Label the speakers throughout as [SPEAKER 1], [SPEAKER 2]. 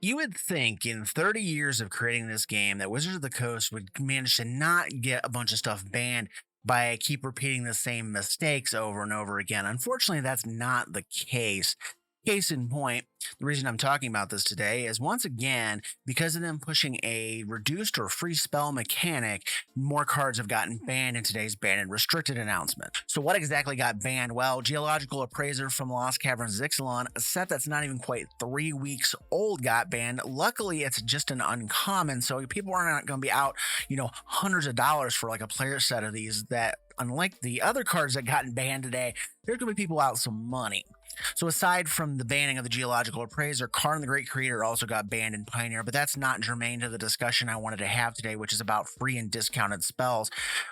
[SPEAKER 1] You would think in 30 years of creating this game that Wizards of the Coast would manage to not get a bunch of stuff banned by keep repeating the same mistakes over and over again. Unfortunately, that's not the case. Case in point, the reason I'm talking about this today is once again, because of them pushing a reduced or free spell mechanic, more cards have gotten banned in today's banned and restricted announcement. So what exactly got banned? Well, Geological Appraiser from Lost Caverns Ixalan, a set that's not even quite 3 weeks old, got banned. Luckily, it's just an uncommon, so people are not going to be out, hundreds of dollars for like a player set of these that unlike the other cards that gotten banned today, there's going to be people out some money. So aside from the banning of the Geological Appraiser, Karn the Great Creator also got banned in Pioneer, but that's not germane to the discussion I wanted to have today, which is about free and discounted spells.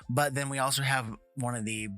[SPEAKER 1] But then we also have one of the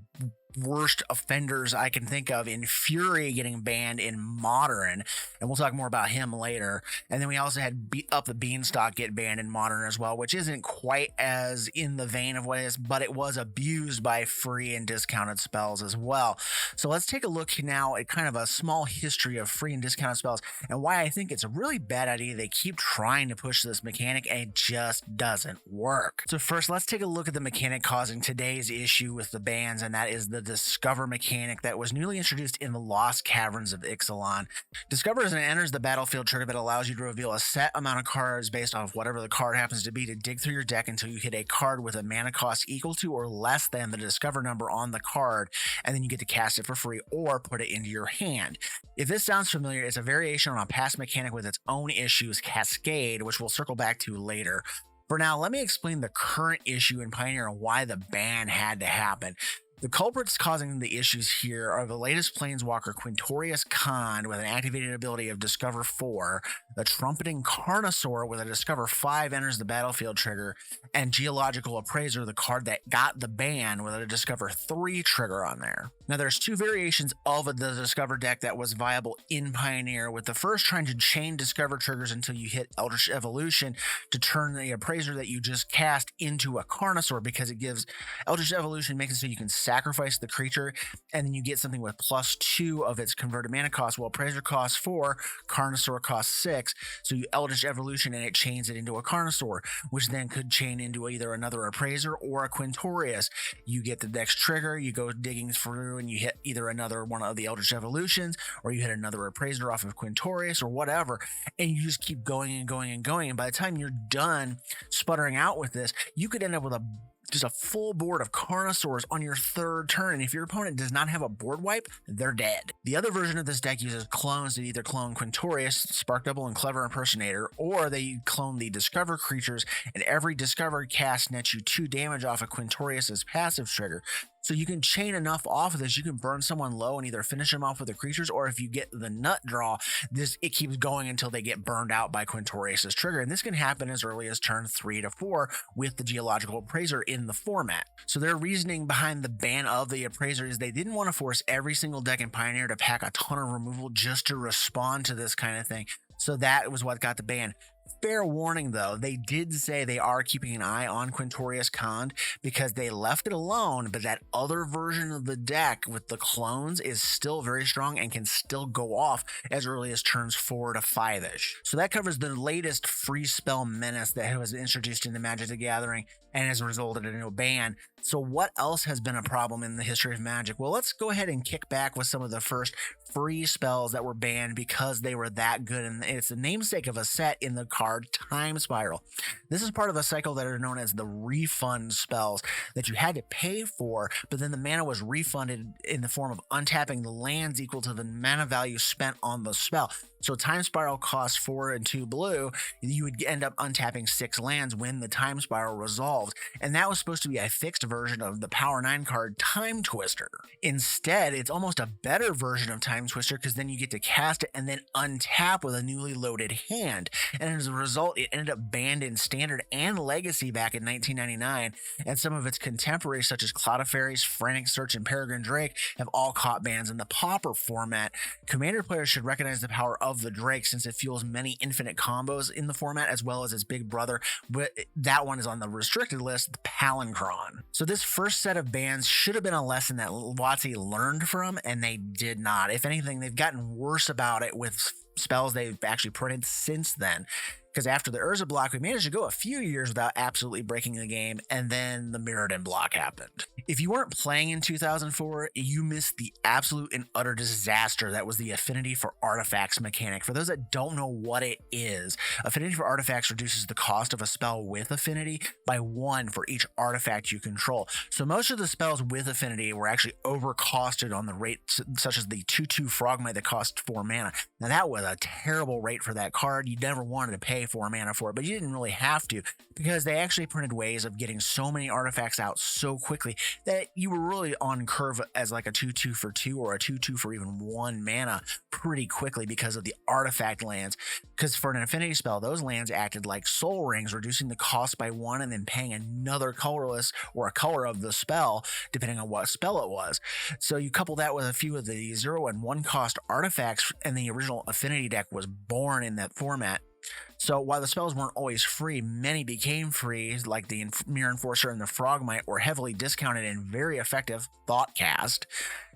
[SPEAKER 1] worst offenders I can think of in Fury getting banned in Modern, and we'll talk more about him later. And then we also had Up the Beanstalk get banned in Modern as well, which isn't quite as in the vein of what it is, but it was abused by free and discounted spells as well. So let's take a look now at kind of a small history of free and discounted spells and why I think it's a really bad idea they keep trying to push this mechanic and it just doesn't work. So first, let's take a look at the mechanic causing today's issue with the bans, and that is the Discover mechanic that was newly introduced in the Lost Caverns of Ixalan. Discover is an enters the battlefield trigger that allows you to reveal a set amount of cards based off whatever the card happens to be to dig through your deck until you hit a card with a mana cost equal to or less than the Discover number on the card, and then you get to cast it for free or put it into your hand. If this sounds familiar, it's a variation on a past mechanic with its own issues, Cascade, which we'll circle back to later. For now, let me explain the current issue in Pioneer and why the ban had to happen. The culprits causing the issues here are the latest Planeswalker Quintorius Khan with an activated ability of Discover 4, the Trumpeting Carnosaur with a Discover 5 enters the battlefield trigger, and Geological Appraiser, the card that got the ban with a Discover 3 trigger on there. Now there's two variations of the Discover deck that was viable in Pioneer, with the first trying to chain Discover triggers until you hit Eldritch Evolution to turn the Appraiser that you just cast into a Carnosaur, because it gives Eldritch Evolution makes it so you can sacrifice the creature and then you get something with +2 of its converted mana cost. Well, Appraiser costs 4, Carnosaur costs 6, so you Eldritch Evolution and it chains it into a Carnosaur, which then could chain into either another Appraiser or a Quintorius. You get the next trigger, you go digging through and you hit either another one of the Eldritch Evolutions or you hit another Appraiser off of Quintorius or whatever, and you just keep going and going and going, and by the time you're done sputtering out with this, you could end up with just a full board of Carnosaurs on your third turn, and if your opponent does not have a board wipe, they're dead. The other version of this deck uses clones to either clone Quintorius, Spark Double, and Clever Impersonator, or they clone the Discover creatures, and every Discover cast nets you 2 damage off of Quintorius's passive trigger. So you can chain enough off of this, you can burn someone low and either finish them off with the creatures, or if you get the nut draw, it keeps going until they get burned out by Quintorius's trigger. And this can happen as early as turn 3 to 4 with the Geological Appraiser in the format. So their reasoning behind the ban of the Appraiser is they didn't want to force every single deck in Pioneer to pack a ton of removal just to respond to this kind of thing. So that was what got the ban. Fair warning though, they did say they are keeping an eye on Quintorius Khan because they left it alone, but that other version of the deck with the clones is still very strong and can still go off as early as turns 4 to 5-ish. So that covers the latest free spell menace that was introduced in the Magic the Gathering and has resulted in a ban. So what else has been a problem in the history of Magic? Well, let's go ahead and kick back with some of the first free spells that were banned because they were that good, and it's the namesake of a set in the card Time Spiral. This is part of a cycle that are known as the refund spells that you had to pay for, but then the mana was refunded in the form of untapping the lands equal to the mana value spent on the spell. So Time Spiral costs 4 and 2 blue. You would end up untapping 6 lands when the Time Spiral resolved, and that was supposed to be a fixed version of the Power 9 card Time Twister. Instead, it's almost a better version of Time Twister because then you get to cast it and then untap with a newly loaded hand. And as a result, it ended up banned in Standard and Legacy back in 1999, and some of its contemporaries such as Cloud of Fairies, Frantic Search, and Peregrine Drake have all caught bans in the Pauper format. Commander players should recognize the power of the Drake since it fuels many infinite combos in the format as well as its big brother, but that one is on the restricted list, the Palancron. So this first set of bans should have been a lesson that WotC learned from, and they did not. If anything, they've gotten worse about it with spells they've actually printed since then. Because after the Urza block, we managed to go a few years without absolutely breaking the game, and then the Mirrodin block happened. If you weren't playing in 2004, you missed the absolute and utter disaster that was the Affinity for Artifacts mechanic. For those that don't know what it is, Affinity for Artifacts reduces the cost of a spell with Affinity by 1 for each artifact you control. So most of the spells with Affinity were actually overcosted on the rate, such as the 2/2 Frogmite that cost 4 mana. Now that was a terrible rate for that card. You never wanted to pay 4 mana for it, but you didn't really have to, because they actually printed ways of getting so many artifacts out so quickly that you were really on curve as like a 2/2 for 2 or a 2/2 for even 1 mana pretty quickly because of the artifact lands. Because for an affinity spell, those lands acted like soul rings, reducing the cost by 1 and then paying another colorless or a color of the spell, depending on what spell it was. So you couple that with a few of the 0 and 1 cost artifacts, and the original affinity deck was born in that format. So while the spells weren't always free, many became free, like the Mirror Enforcer and the Frogmite were heavily discounted and very effective Thoughtcast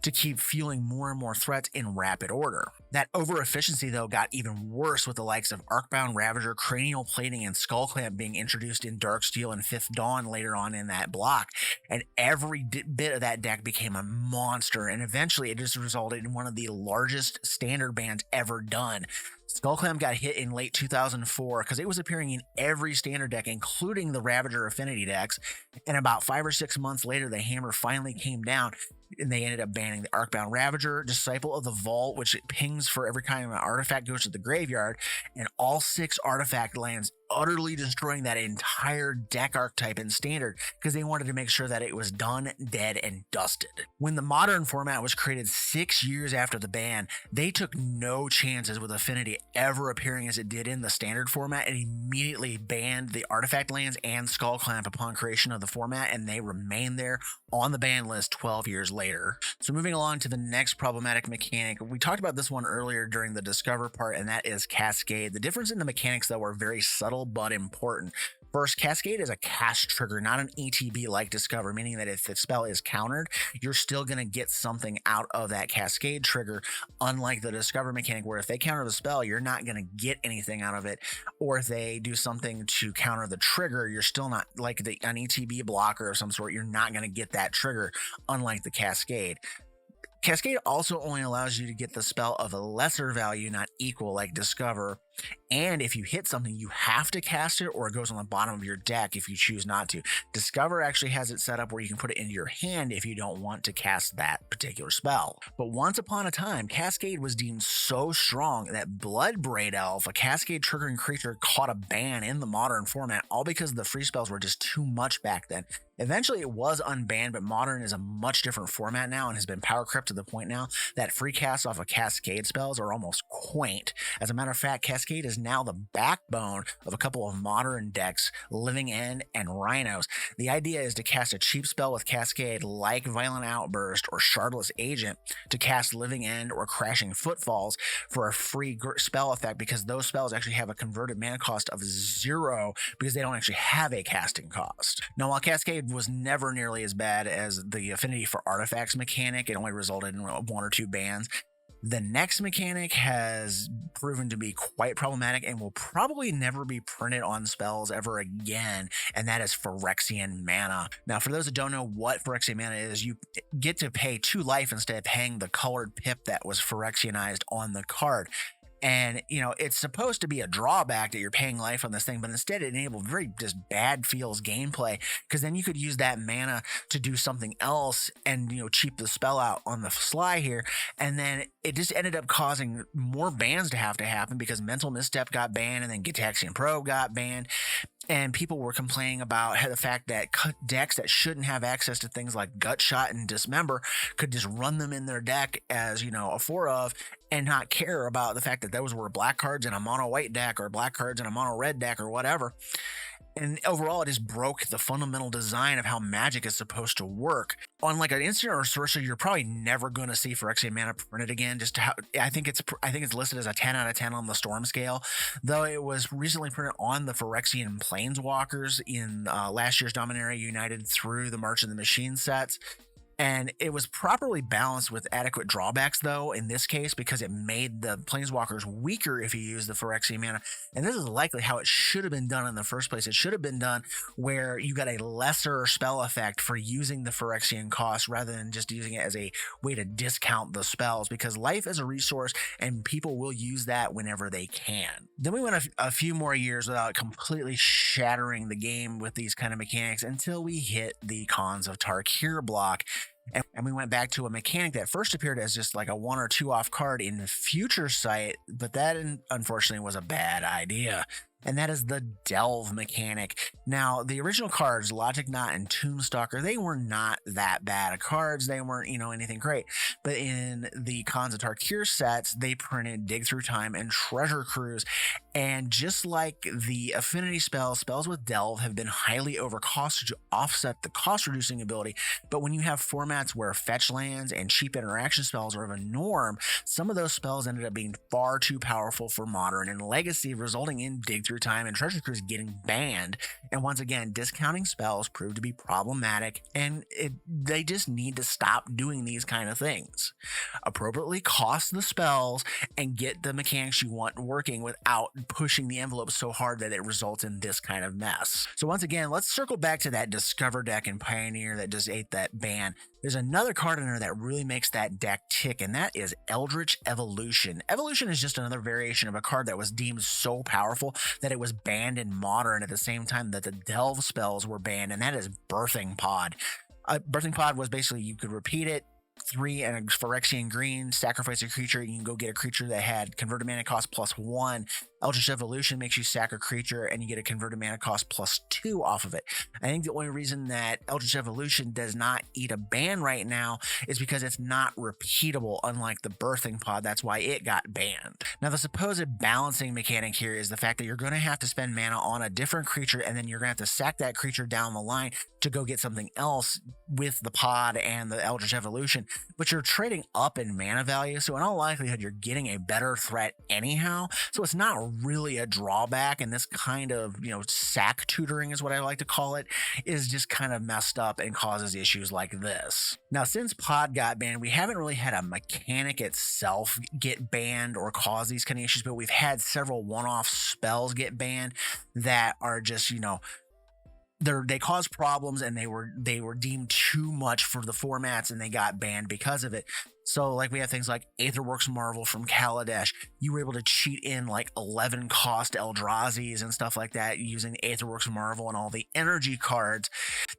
[SPEAKER 1] to keep fueling more and more threats in rapid order. That over-efficiency, though, got even worse with the likes of Arcbound Ravager, Cranial Plating, and Skull Clamp being introduced in Darksteel and Fifth Dawn later on in that block, and every bit of that deck became a monster, and eventually it just resulted in one of the largest standard bans ever done. Skullclamp got hit in late 2004 because it was appearing in every standard deck, including the Ravager Affinity decks, and about 5 or 6 months later, the hammer finally came down, and they ended up banning the Arcbound Ravager, Disciple of the Vault, which it pings for every kind of an artifact goes to the graveyard, and all 6 artifact lands, utterly destroying that entire deck archetype in standard because they wanted to make sure that it was done, dead, and dusted. When the modern format was created 6 years after the ban, they took no chances with Affinity ever appearing as it did in the standard format, and immediately banned the artifact lands and Skullclamp upon creation of the format, and they remained there on the ban list 12 years later. So moving along to the next problematic mechanic, we talked about this one earlier during the Discover part, and that is Cascade. The difference in the mechanics, though, are very subtle but important. First, Cascade is a cast trigger, not an ETB like Discover, meaning that if the spell is countered, you're still going to get something out of that Cascade trigger, unlike the Discover mechanic, where if they counter the spell, you're not going to get anything out of it, or if they do something to counter the trigger, you're still not, like an ETB blocker of some sort, you're not going to get that trigger, unlike the Cascade. Cascade also only allows you to get the spell of a lesser value, not equal, like Discover. And if you hit something, you have to cast it, or it goes on the bottom of your deck if you choose not to. Discover actually has it set up where you can put it into your hand if you don't want to cast that particular spell. But once upon a time, Cascade was deemed so strong that Bloodbraid Elf, a Cascade triggering creature, caught a ban in the modern format, all because the free spells were just too much back then. Eventually it was unbanned, but Modern is a much different format now and has been power crept to the point now that free casts off of Cascade spells are almost quaint. As a matter of fact, Cascade is now the backbone of a couple of Modern decks, Living End and Rhinos. The idea is to cast a cheap spell with Cascade like Violent Outburst or Shardless Agent to cast Living End or Crashing Footfalls for a free spell effect, because those spells actually have a converted mana cost of 0 because they don't actually have a casting cost. Now, while Cascade was never nearly as bad as the Affinity for Artifacts mechanic, it only resulted in 1 or 2 bans. The next mechanic has proven to be quite problematic and will probably never be printed on spells ever again, and that is Phyrexian Mana. Now, for those that don't know what Phyrexian Mana is, you get to pay 2 life instead of paying the colored pip that was Phyrexianized on the card. And, you know, it's supposed to be a drawback that you're paying life on this thing, but instead it enabled very just bad feels gameplay, because then you could use that mana to do something else and, you know, cheap the spell out on the sly here. And then it just ended up causing more bans to happen because Mental Misstep got banned, and then Gitaxian Probe got banned. And people were complaining about the fact that decks that shouldn't have access to things like Gut Shot and Dismember could just run them in their deck as, you know, a 4 of, and not care about the fact that those were black cards in a mono white deck or black cards in a mono red deck or whatever. And overall, it just broke the fundamental design of how Magic is supposed to work. Unlike an instant or a sorcery, you're probably never going to see Phyrexian Mana printed again. I think it's listed as a 10 out of 10 on the Storm scale, though it was recently printed on the Phyrexian Planeswalkers in last year's Dominaria United through the March of the Machine sets. And it was properly balanced with adequate drawbacks, though, in this case, because it made the planeswalkers weaker if you use the Phyrexian mana. And this is likely how it should have been done in the first place. It should have been done where you got a lesser spell effect for using the Phyrexian cost rather than just using it as a way to discount the spells, because life is a resource and people will use that whenever they can. Then we went a few more years without completely shattering the game with these kind of mechanics until we hit the Cons of Tarkir block. And we went back to a mechanic that first appeared as just like a 1 or 2 off card in the Future Sight, but that unfortunately was a bad idea. And that is the Delve mechanic. Now, the original cards, Logic Knot and Tombstalker, they were not that bad of cards. They weren't, anything great. But in the Cons of Tarkir sets, they printed Dig Through Time and Treasure Cruise. And just like the affinity spells with Delve have been highly overcosted to offset the cost reducing ability. But when you have formats where fetch lands and cheap interaction spells are of a norm, some of those spells ended up being far too powerful for Modern and Legacy, resulting in Dig Through Time and Treasure Cruise getting banned. And once again, discounting spells proved to be problematic, and they just need to stop doing these kind of things. Appropriately cost the spells and get the mechanics you want working without pushing the envelope so hard that it results in this kind of mess. So once again, let's circle back to that Discover deck in Pioneer that just ate that ban. There's another card in there that really makes that deck tick, and that is Eldritch Evolution. Evolution is just another variation of a card that was deemed so powerful that it was banned in Modern at the same time that the Delve spells were banned, and that is Birthing Pod. Birthing Pod was basically you could repeat it, 3 and a Phyrexian green, sacrifice a creature, you can go get a creature that had converted mana cost +1. Eldritch Evolution makes you sack a creature and you get a converted mana cost +2 off of it. I think the only reason that Eldritch Evolution does not eat a ban right now is because it's not repeatable, unlike the Birthing Pod. That's why it got banned. Now, the supposed balancing mechanic here is the fact that you're going to have to spend mana on a different creature, and then you're going to have to sack that creature down the line to go get something else with the pod and the Eldritch Evolution, but you're trading up in mana value, so in all likelihood you're getting a better threat anyhow, so it's not really a drawback. And this kind of sack tutoring is what I like to call it, is just kind of messed up and causes issues like this. Now, since pod got banned, we haven't really had a mechanic itself get banned or cause these kind of issues, but we've had several one-off spells get banned that are just they caused problems, and they were deemed too much for the formats, and they got banned because of it. So like we have things like Aetherworks Marvel from Kaladesh. You were able to cheat in like 11 cost Eldrazi's and stuff like that using Aetherworks Marvel and all the energy cards.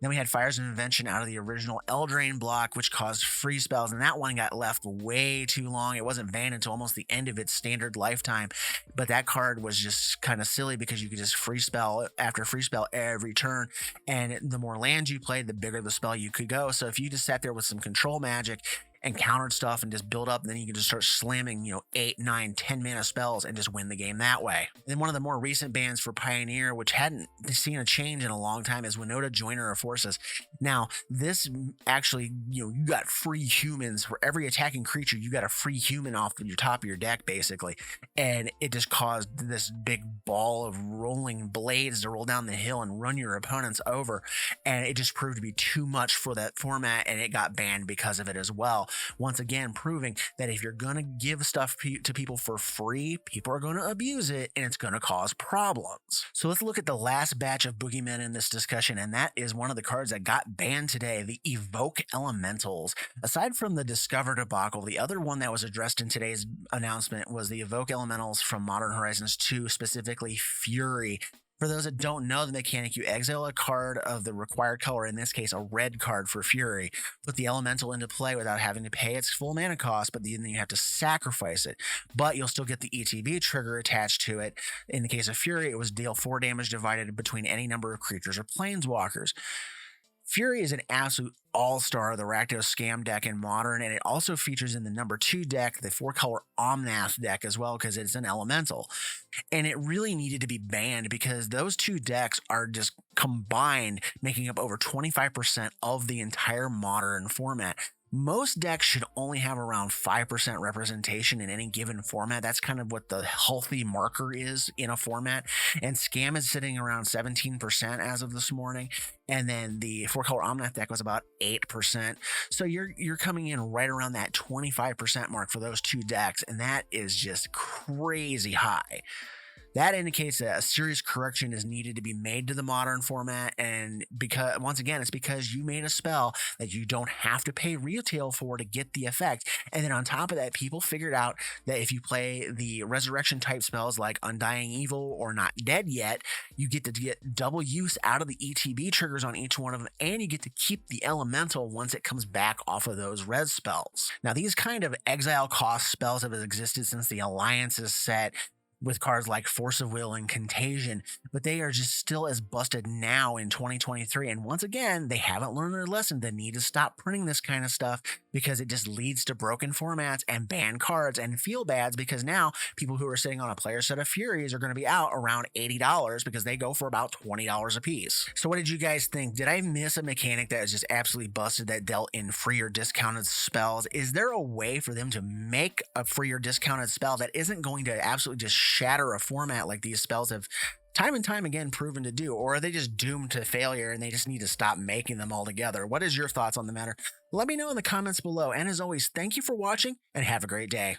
[SPEAKER 1] Then we had Fires of Invention out of the original Eldraine block, which caused free spells, and that one got left way too long. It wasn't banned until almost the end of its standard lifetime, but that card was just kind of silly because you could just free spell after free spell every turn, and the more lands you played, the bigger the spell you could go. So if you just sat there with some control magic and countered stuff and just build up, and then you can just start slamming 8, 9, 10 mana spells and just win the game that way. And then one of the more recent bans for Pioneer, which hadn't seen a change in a long time, is Winota Joiner of Forces. Now, this actually, you got free humans for every attacking creature. You got a free human off the top of your deck, basically, and it just caused this big ball of rolling blades to roll down the hill and run your opponents over, and it just proved to be too much for that format, and it got banned because of it as well. Once again, proving that if you're going to give stuff to people for free, people are going to abuse it, and it's going to cause problems. So let's look at the last batch of boogeymen in this discussion, and that is one of the cards that got banned today, the Evoke Elementals. Aside from the Discover debacle, the other one that was addressed in today's announcement was the Evoke Elementals from Modern Horizons 2, specifically Fury. For those that don't know the mechanic, you exile a card of the required color, in this case a red card for Fury, put the elemental into play without having to pay its full mana cost, but then you have to sacrifice it. But you'll still get the ETB trigger attached to it. In the case of Fury, it was deal 4 damage divided between any number of creatures or planeswalkers. Fury is an absolute all-star of the Rakdos Scam deck in Modern, and it also features in the number 2 deck, the 4-color Omnath deck as well, because it's an elemental. And it really needed to be banned because those 2 decks are just combined making up over 25% of the entire Modern format. Most decks should only have around 5% representation in any given format. That's kind of what the healthy marker is in a format. And Scam is sitting around 17% as of this morning. And then the four color Omnath deck was about 8%. So you're coming in right around that 25% mark for those two decks. And that is just crazy high. That indicates that a serious correction is needed to be made to the modern format. And because, once again, it's because you made a spell that you don't have to pay retail for to get the effect. And then on top of that, people figured out that if you play the resurrection type spells like Undying Evil or Not Dead Yet, you get to get double use out of the ETB triggers on each one of them, and you get to keep the elemental once it comes back off of those res spells. Now, these kind of exile cost spells have existed since the Alliances set, with cards like Force of Will and Contagion, but they are just still as busted now in 2023. And once again, they haven't learned their lesson. They need to stop printing this kind of stuff because it just leads to broken formats and banned cards and feel bads, because now people who are sitting on a player set of Furies are going to be out around $80 because they go for about $20 a piece. So what did you guys think? Did I miss a mechanic that is just absolutely busted that dealt in free or discounted spells? Is there a way for them to make a free or discounted spell that isn't going to absolutely just shatter a format like these spells have time and time again proven to do? Or are they just doomed to failure and they just need to stop making them altogether? What is your thoughts on the matter? Let me know in the comments below. And as always, thank you for watching and have a great day.